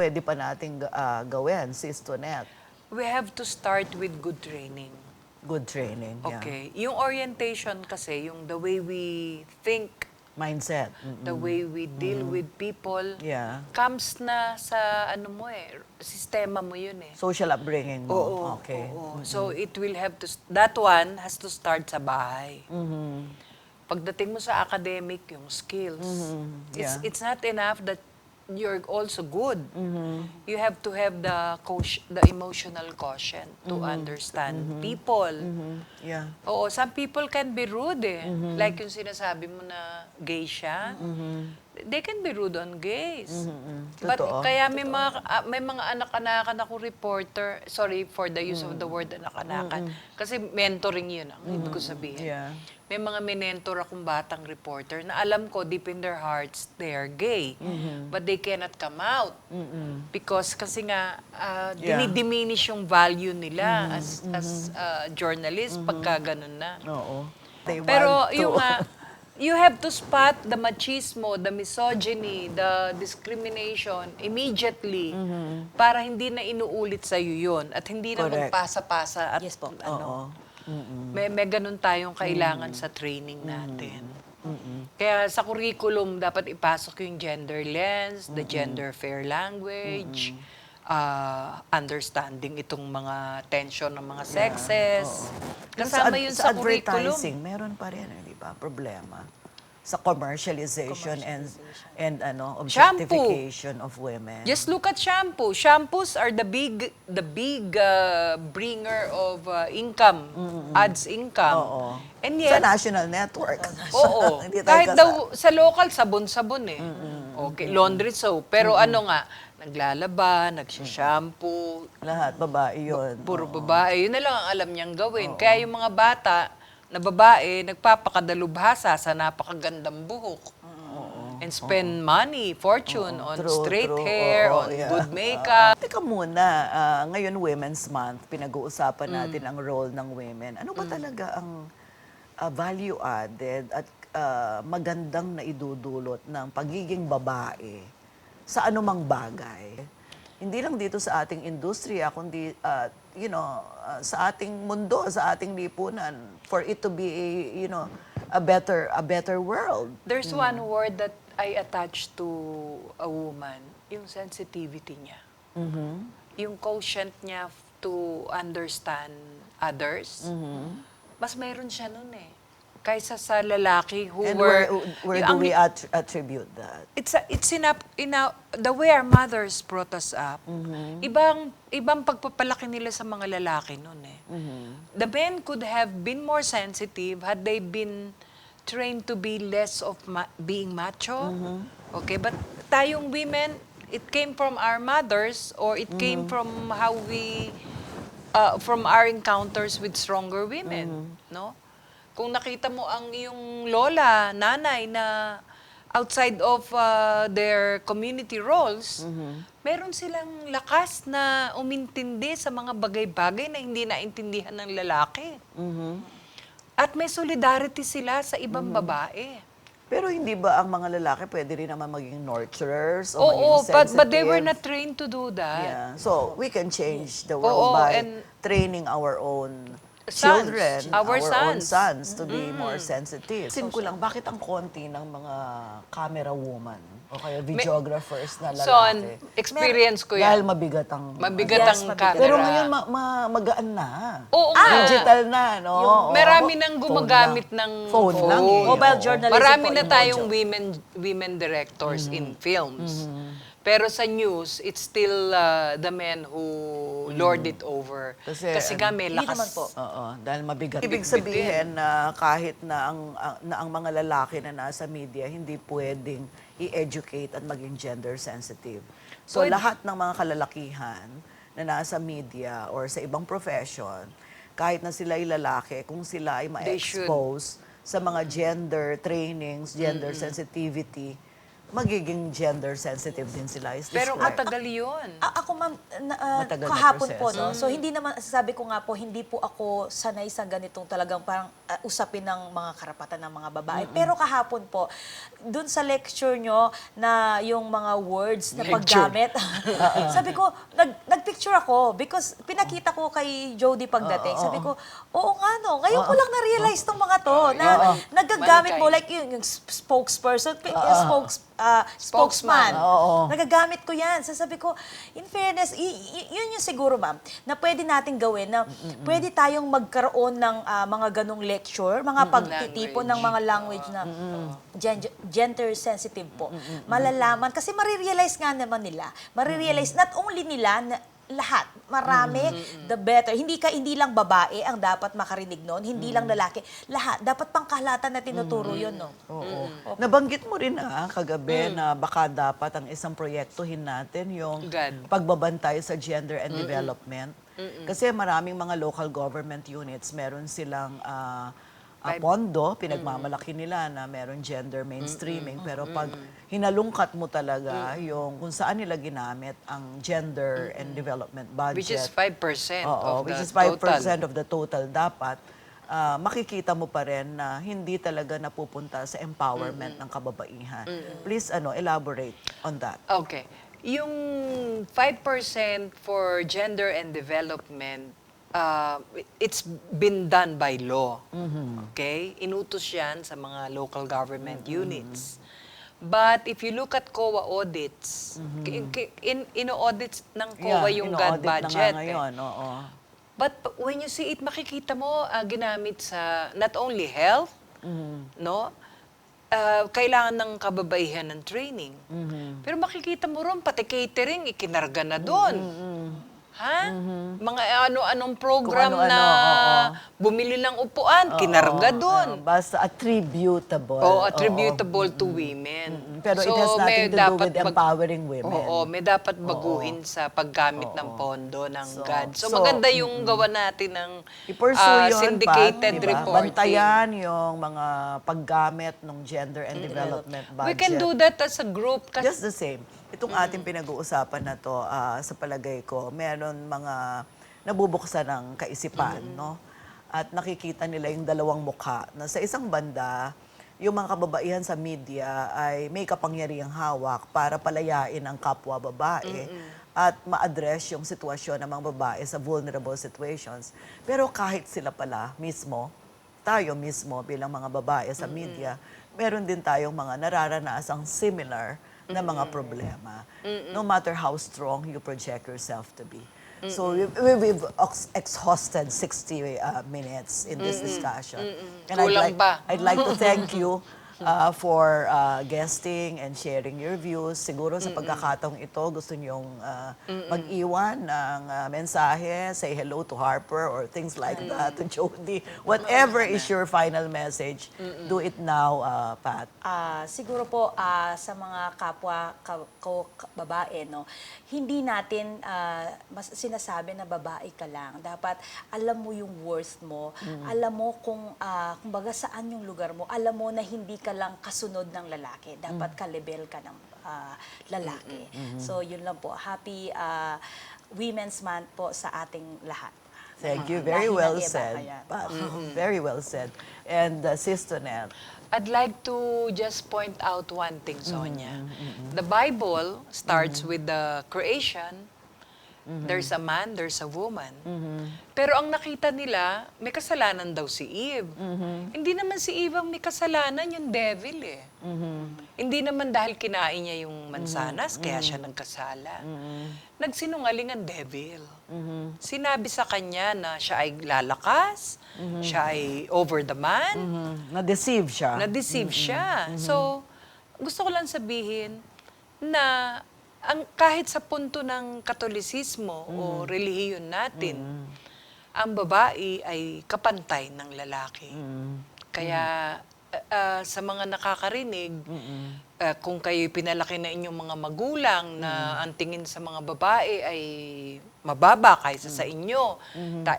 pwede pa nating gawin, Sis Tonette? We have to start with good training. Good training, yeah. Okay. Yung orientation kasi, yung the way we think, Mindset. the way we deal with people, Yeah. comes na sa ano mo sistema mo yun eh. Social upbringing mo. Oo, Okay. oo. So it will have to, that one has to start sa bahay. Pagdating mo sa academic, yung skills, Yeah. it's not enough that you're also good. You have to have the emotional quotient to understand people. Yeah. Oo, some people can be rude eh. Like yung sinasabi mo na gay siya. They can be rude on gays. But Totoo. kaya may mga anak-anakan ako reporter, sorry for the use of the word anak-anakan, kasi mentoring yun ang ibig ko sabihin. Yeah. May mga minentor akong batang reporter na alam ko deep in their hearts they're gay, but they cannot come out. Because kasi nga dinidiminish yung value nila as journalist pagka ganun na. Oo. Pero yung you have to spot the machismo, the misogyny, the discrimination immediately para hindi na inuulit sa iyo yun at hindi na Correct. magpasa-pasa at Yes po. ano. May ganun tayong kailangan sa training natin. Kaya sa curriculum, dapat ipasok yung gender lens, the gender fair language, understanding itong mga tension ng mga sexes. Kasama yun sa curriculum. advertising, meron pa rin, di ba? Problema. Sa commercialization and objectification of women. Just look at shampoo. Shampoos are the big bringer of income, ads income. Oo. And Sa yet, national network. oo, Hindi tayo kahit daw sa local, sabon-sabon eh. Okay, laundry soap. Pero ano nga, naglalaba, nagsishampoo, Lahat, babae yun. puro babae. Yun na lang ang alam niyang gawin. Kaya yung mga bata na babae, nagpapakadalubhasa sa napakagandang buhok. And spend money, fortune on True, straight true. hair, Oo, on yeah. good makeup. Teka muna, ngayon Women's Month, pinag-uusapan natin ang role ng women. Ano ba talaga ang value added at magandang naidudulot ng pagiging babae sa anumang bagay? Hindi lang dito sa ating industriya, kundi sa ating mundo, sa ating lipunan, for it to be a better world. There's one word that I attach to a woman, yung sensitivity niya. Yung quotient niya to understand others. Mas mayroon siya nun eh. Kaysa sa lalaki who And were... where do we attribute that? It's the way our mothers brought us up. Ibang pagpapalaki nila sa mga lalaki noon eh. The men could have been more sensitive had they been trained to be less of being macho. Okay, but tayong women, it came from our mothers or it came from how we from our encounters with stronger women, no? Kung nakita mo ang iyong lola, nanay na outside of their community roles, meron silang lakas na umintindi sa mga bagay-bagay na hindi naintindihan ng lalaki. At may solidarity sila sa ibang babae. Pero hindi ba ang mga lalaki pwede rin naman maging nurturers o Oo, maging sensitive? but they were not trained to do that. Yeah. So, we can change the world Oo, by and training our own sons, children, our own sons. sons to be more sensitive. Sin ko lang, bakit ang konti ng mga camera woman o kaya videographers na lalaki? Son, experience ko yan. Dahil mabigat ang... Mabigat Yes, ang mabigat. camera. Pero ngayon, magaan na. Oo nga. Digital na, no? Marami Oo. nang Phone gumagamit lang. ng Phone lang eh. Mobile Oo. journalism Marami po, na yung tayong Mojo. women directors in films. Pero sa news, it's still the men who lord it over. Kasi nga may Hindi lakas. naman po. Oo, dahil mabigat. Ibig Big-big sabihin na kahit na ang mga lalaki na nasa media hindi pwedeng i-educate at maging gender sensitive. So lahat ng mga kalalakihan na nasa media or sa ibang profession, kahit na sila ay lalaki, kung sila ay They should. ma-expose sa mga gender trainings, gender sensitivity, magiging gender sensitive din sila. Is this Pero correct? matagal yun. Ako ma'am, Matagal na kahapon po, proseso. no? So hindi naman, sabi ko nga po, hindi po ako sanay sa ganitong talagang parang usapin ng mga karapatan ng mga babae. Pero kahapon po, dun sa lecture nyo na yung mga words na Lecture. paggamit, sabi ko, nagpicture ako because pinakita ko kay Jody pagdating. Sabi ko, oo nga no, ngayon ko lang na-realize tong mga to na nagagamit mo like yung spokesperson, spokesman. Oo. Nagagamit ko yan. So sabi ko, in fairness, yun yung siguro ma'am, na pwede natin gawin na pwede tayong magkaroon ng mga ganong lecture, mga pagtitipon ng mga language na gender sensitive po. Malalaman, kasi marirealize nga naman nila. Marirealize not only nila, na lahat, marami, the better. Hindi lang babae ang dapat makarinig noon, hindi lang lalaki. Lahat, dapat pangkahalatan na tinuturo yun, no? Oo. Nabanggit mo rin kagabi na baka dapat ang isang proyektuhin natin yung God. pagbabantay sa gender and development. Kasi maraming mga local government units, meron silang pondo, pinagmamalaki nila na meron gender mainstreaming. Pero pag hinalungkat mo talaga yung kung saan nila ginamit ang gender and development budget. Which is 5% Oo, of which the is 5% total. of the total dapat, makikita mo pa rin na hindi talaga napupunta sa empowerment ng kababaihan. Please, elaborate on that. Okay. Yung 5% for gender and development, it's been done by law. Okay? Inutos yan sa mga local government units. But if you look at COA audits, ino-audits ng COA yung ino-audit GAD na budget. nga ngayon, oo. But when you see it, makikita mo ginamit sa not only health, no? Kailangan ng kababaihan ng training. Pero makikita mo ron, pati catering, ikinarga na doon. Ha? Mga ano-anong program Kung ano-ano, na bumili ng upuan, kinarga doon. Basta attributable. O attributable to women. Pero it So, has may nothing to do dapat with empowering women. Oo, may dapat baguhin sa paggamit ng pondo ng So, GAD. So, so, maganda yung gawa natin ng I-pursue yun, syndicated Pat, diba? reporting. Bantayan yung mga paggamit ng gender and development budget. We can do that as a group. Kasi Just the same. Itong ating pinag-uusapan na to, sa palagay ko, meron mga nabubuksan ng kaisipan, no? At nakikita nila yung dalawang mukha na sa isang banda, yung mga kababaihan sa media ay may kapangyarihang hawak para palayain ang kapwa babae at ma-address yung sitwasyon ng mga babae sa vulnerable situations. Pero kahit sila pala mismo, tayo mismo bilang mga babae sa media, meron din tayong mga nararanasang similar na mga problema. No matter how strong you project yourself to be. So we've exhausted 60 minutes in this discussion. And Kulang pa. I'd like to thank you for guesting and sharing your views. Siguro sa pagkakataong ito, gusto niyong mag-iwan ng mensahe, say hello to Harper or things like that, to Jody. Whatever is your final message, do it now, Pat. Siguro po sa mga kapwa ko babae, no, hindi natin mas sinasabi na babae ka lang. Dapat alam mo yung worth mo, alam mo kumbaga saan yung lugar mo, alam mo na hindi ka lang kasunod ng lalaki. Dapat ka-level ka ng lalaki. So yun lang po. Happy Women's Month po sa ating lahat. Thank you. Very Lahi ng well iba, said, ayan. Pat. Very well said. And Sister Nell, I'd like to just point out one thing, Sonia. The Bible starts with the creation. There's a man, there's a woman. Pero ang nakita nila, may kasalanan daw si Eve. Hindi naman si Eve ang may kasalanan, yung devil eh. Hindi naman dahil kinain niya yung mansanas, kaya siya nagkasala. Nagsinungaling ang devil. Sinabi sa kanya na siya ay lalakas, siya ay over the man, na-deceive siya. na-deceive siya. So, gusto ko lang sabihin na kahit sa punto ng Katolisismo o relihiyon natin, ang babae ay kapantay ng lalaki. Kaya sa mga nakakarinig, kung kayo pinalaki na inyong mga magulang na ang tingin sa mga babae ay mababa kaysa sa inyo,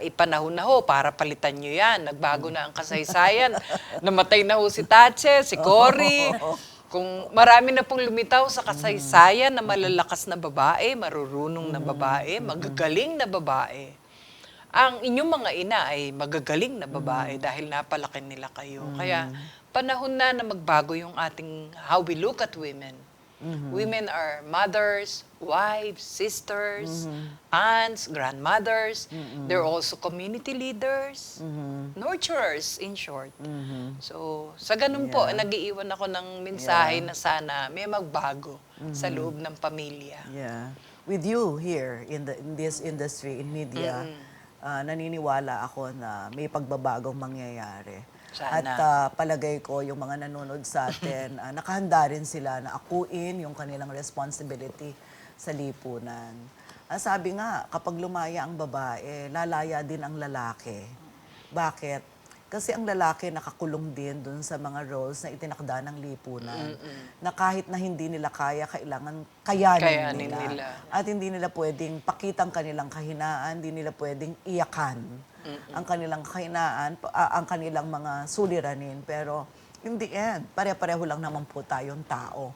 ipanahon na ho para palitan nyo yan. Nagbago na ang kasaysayan. Namatay na ho si Tatche, si Cory. Kung marami na pong lumitaw sa kasaysayan na malalakas na babae, marurunong na babae, magagaling na babae, ang inyong mga ina ay magagaling na babae dahil napalaki nila kayo. Kaya panahon na magbago yung ating how we look at women. Women are mothers, wives, sisters, aunts, grandmothers. They're also community leaders, nurturers, in short. So, sa ganun po, nag-iiwan ako ng mensahe na sana may magbago sa loob ng pamilya. Yeah. With you here in this industry, in media, naniniwala ako na may pagbabagong mangyayari. Sana. At palagay ko yung mga nanonood sa atin, nakahanda rin sila na akuin yung kanilang responsibility sa lipunan. Sabi nga, kapag lumaya ang babae, lalaya din ang lalaki. Bakit? Kasi ang lalaki nakakulong din dun sa mga roles na itinakda ng lipunan. Na kahit na hindi nila kaya, kailangan kayanin nila. At hindi nila pwedeng pakitang kanilang kahinaan, hindi nila pwedeng iyakan ang kanilang kahinaan, ang kanilang mga suliranin. Pero in the end, pare-pareho lang naman po tayong tao.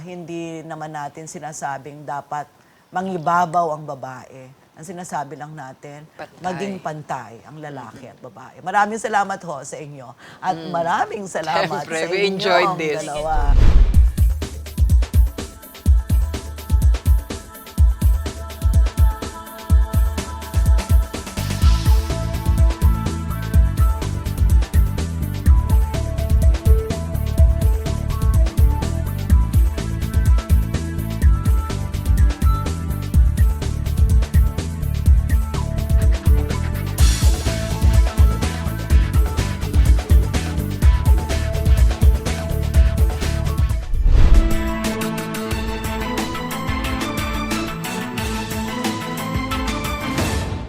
Hindi naman natin sinasabing dapat mangibabaw ang babae. Ang sinasabi lang natin, Pantay. maging pantay ang lalaki at babae. Maraming salamat ho sa inyo. At maraming salamat Siyempre, sa we inyo enjoyed this. dalawa.